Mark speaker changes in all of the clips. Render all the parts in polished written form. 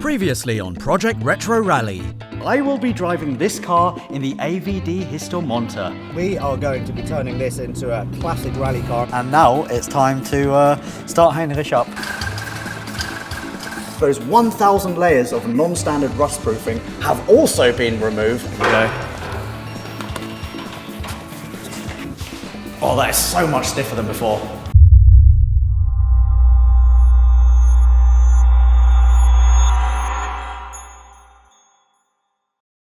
Speaker 1: Previously on Project Retro Rally. I will be driving this car in the AVD Histormonter.
Speaker 2: We are going to be turning this into a classic rally car.
Speaker 1: And now it's time to start Heinrich up.
Speaker 2: Those 1,000 layers of non-standard rust proofing have also been removed.
Speaker 1: Okay.
Speaker 2: Oh, that is so much stiffer than before.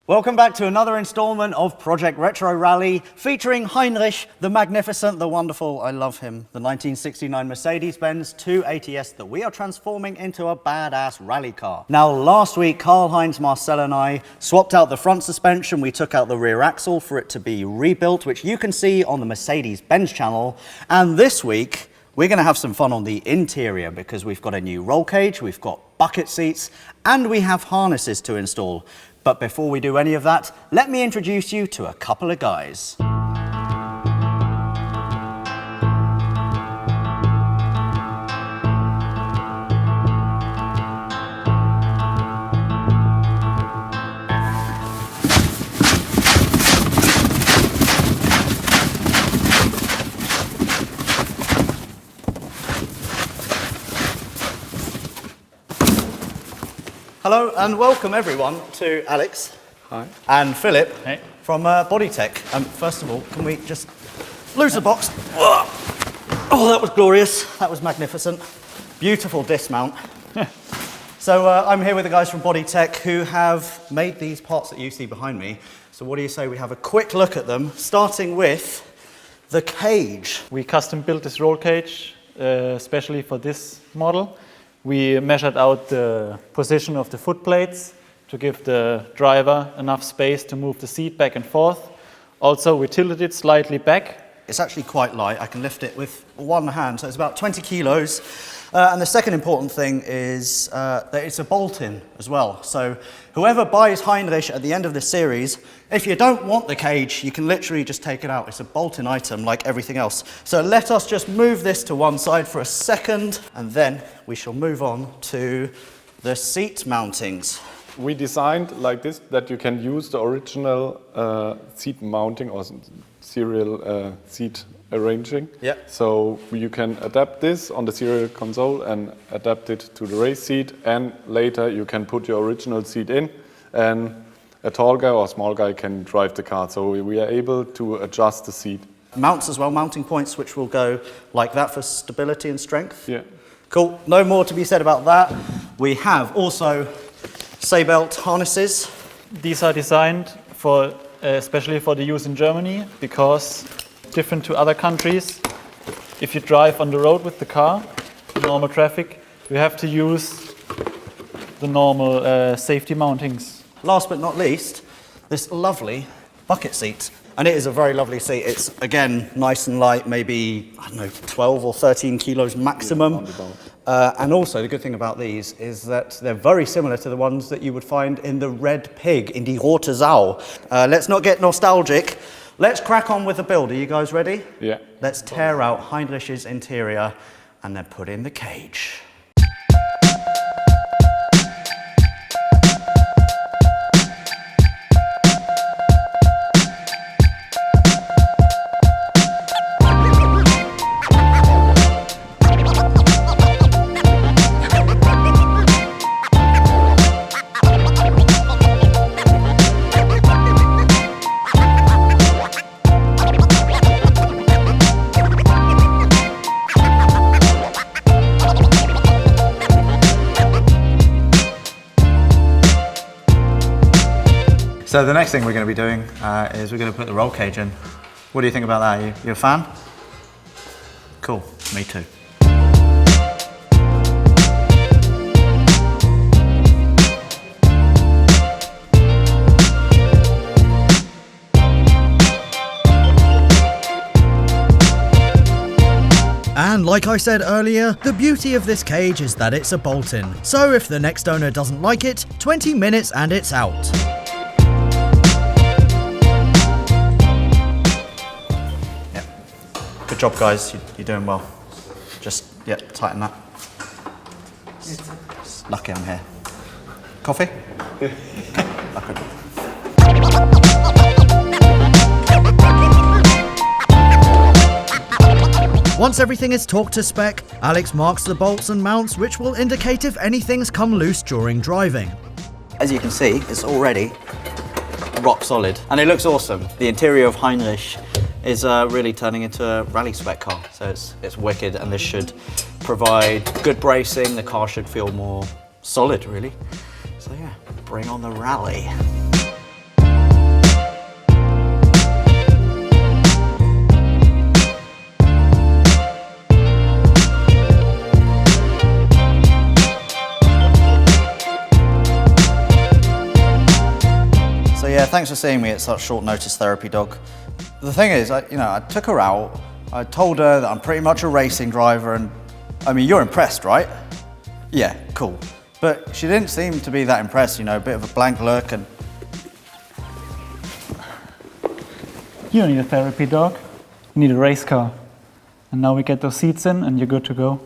Speaker 1: Welcome back to another installment of Project Retro Rally, featuring Heinrich, the magnificent, the wonderful, I love him, the 1969 Mercedes-Benz 280S that we are transforming into a badass rally car. Now, last week, Karl-Heinz, Marcel and I swapped out the front suspension. We took out the rear axle for it to be rebuilt, which you can see on the Mercedes-Benz channel. And this week, we're going to have some fun on the interior because we've got a new roll cage, we've got bucket seats, and we have harnesses to install. But before we do any of that, let me introduce you to a couple of guys. Hello and welcome everyone to Alex.
Speaker 3: Hi.
Speaker 1: And Philip.
Speaker 3: Hey.
Speaker 1: From Bodytec. First of all, can we just lose the box? Oh, that was glorious. That was magnificent. Beautiful dismount. So I'm here with the guys from Bodytec who have made these parts that you see behind me. So what do you say we have a quick look at them, starting with the cage.
Speaker 3: We custom built this roll cage, especially for this model. We measured out the position of the foot plates to give the driver enough space to move the seat back and forth. Also, we tilted it slightly back.
Speaker 1: It's actually quite light. I can lift it with one hand, so it's about 20 kilos. And the second important thing is that it's a bolt-in as well. So whoever buys Heinrich at the end of this series, if you don't want the cage, you can literally just take it out. It's a bolt-in item like everything else. So let us just move this to one side for a second, and then we shall move on to the seat mountings.
Speaker 4: We designed like this that you can use the original seat mounting or serial seat arranging.
Speaker 1: Yeah.
Speaker 4: So you can adapt this on the serial console and adapt it to the race seat, and later you can put your original seat in and a tall guy or a small guy can drive the car. So we are able to adjust the seat.
Speaker 1: Mounts as well, mounting points which will go like that for stability and strength.
Speaker 4: Yeah.
Speaker 1: Cool, no more to be said about that. We have also Seatbelt harnesses.
Speaker 3: These are designed for, especially for the use in Germany, because different to other countries, if you drive on the road with the car, normal traffic, you have to use the normal safety mountings.
Speaker 1: Last but not least, this lovely bucket seat. And it is a very lovely seat. It's, again, nice and light, maybe, I don't know, 12 or 13 kilos maximum. And also, the good thing about these is that they're very similar to the ones that you would find in the Red Pig, in die Rote Sau. Let's not get nostalgic. Let's crack on with the build. Are you guys ready?
Speaker 4: Yeah.
Speaker 1: Let's tear out Heinrich's interior and then put in the cage.
Speaker 5: So the next thing we're going to be doing is we're going to put the roll cage in. What do you think about that? You a fan? Cool, me too.
Speaker 1: And like I said earlier, the beauty of this cage is that it's a bolt-in. So if the next owner doesn't like it, 20 minutes and it's out. Good job, guys. You're doing well. Just, tighten that. Lucky I'm here.
Speaker 5: Coffee?
Speaker 1: Once everything is torqued to spec, Alex marks the bolts and mounts, which will indicate if anything's come loose during driving.
Speaker 2: As you can see, it's already rock solid, and it looks awesome. The interior of Heinrich is really turning into a rally spec car, so it's wicked, and this should provide good bracing. The car should feel more solid, really. So yeah, bring on the rally.
Speaker 5: So yeah, thanks for seeing me at such short notice, therapy dog. The thing is, I took her out, I told her that I'm pretty much a racing driver, and I mean, you're impressed, right? Yeah, cool. But she didn't seem to be that impressed, a bit of a blank look, and...
Speaker 3: You don't need a therapy dog, you need a race car. And now we get those seats in and you're good to go.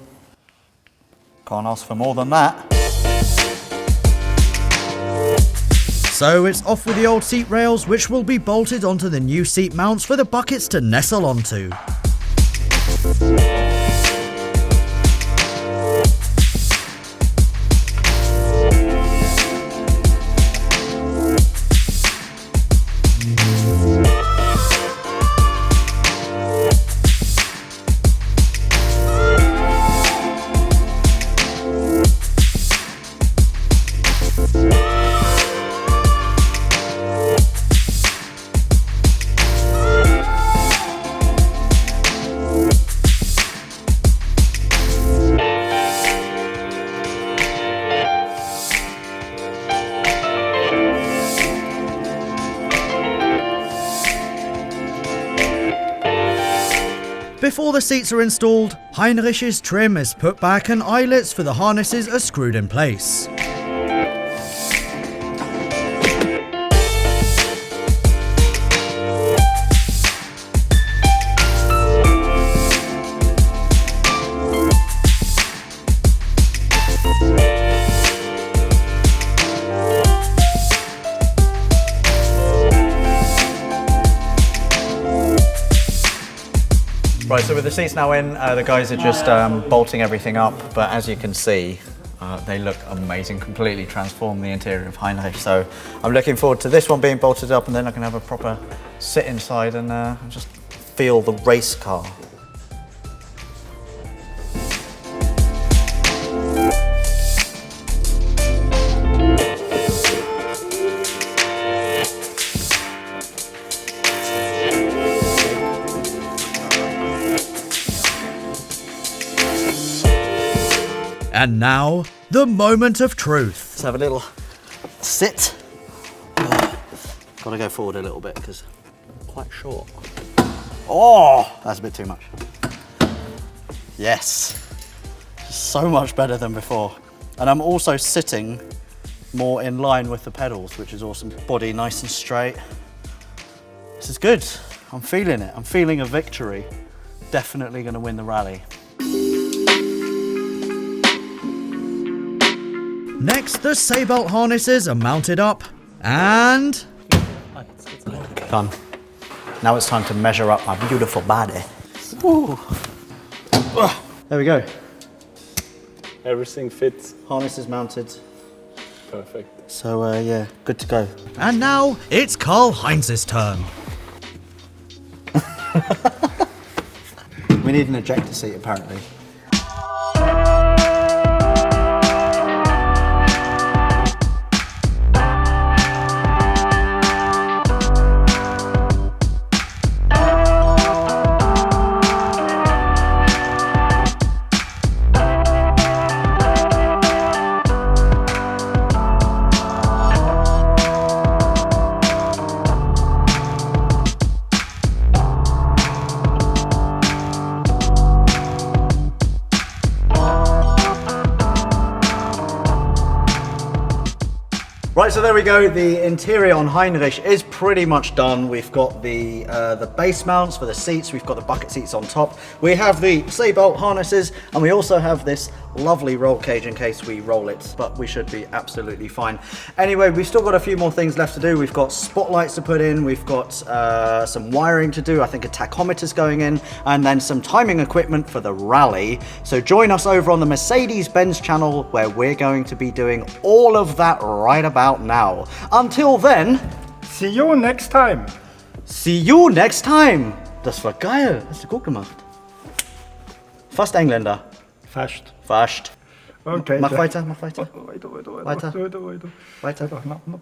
Speaker 5: Can't ask for more than that.
Speaker 1: So it's off with the old seat rails, which will be bolted onto the new seat mounts for the buckets to nestle onto. Before the seats are installed, Heinrich's trim is put back and eyelets for the harnesses are screwed in place.
Speaker 5: Right, so with the seats now in, the guys are just bolting everything up, but as you can see, they look amazing, completely transformed the interior of Heinrich. So I'm looking forward to this one being bolted up, and then I can have a proper sit inside and just feel the race car.
Speaker 1: And now, the moment of truth.
Speaker 2: Let's have a little sit. Got to go forward a little bit because I'm quite short. Oh, that's a bit too much. Yes, so much better than before. And I'm also sitting more in line with the pedals, which is awesome. Body nice and straight. This is good. I'm feeling it. I'm feeling a victory. Definitely going to win the rally.
Speaker 1: Next, the seatbelt harnesses are mounted up and...
Speaker 2: Done. Now it's time to measure up my beautiful body. Ooh. There we go.
Speaker 4: Everything fits.
Speaker 2: Harness is mounted.
Speaker 4: Perfect.
Speaker 2: So yeah, good to go.
Speaker 1: And now, it's Karl-Heinz's turn.
Speaker 2: We need an ejector seat apparently.
Speaker 1: Right, so there we go. The interior on Heinrich is pretty much done. We've got the base mounts for the seats. We've got the bucket seats on top. We have the seatbelt harnesses, and we also have this lovely roll cage in case we roll it, but we should be absolutely fine. Anyway, we've still got a few more things left to do. We've got spotlights to put in. We've got some wiring to do. I think a tachometer's going in, and then some timing equipment for the rally. So join us over on the Mercedes-Benz channel, where we're going to be doing all of that right about now. Until then,
Speaker 6: See you next time.
Speaker 1: see you next time. Das war geil. Hast du gut gemacht. Fast Engländer.
Speaker 6: Fast.
Speaker 1: Fast.
Speaker 6: Okay.
Speaker 1: Mach weiter, mach weiter.
Speaker 6: Weiter.
Speaker 1: Weiter. Weiter.
Speaker 6: Noch.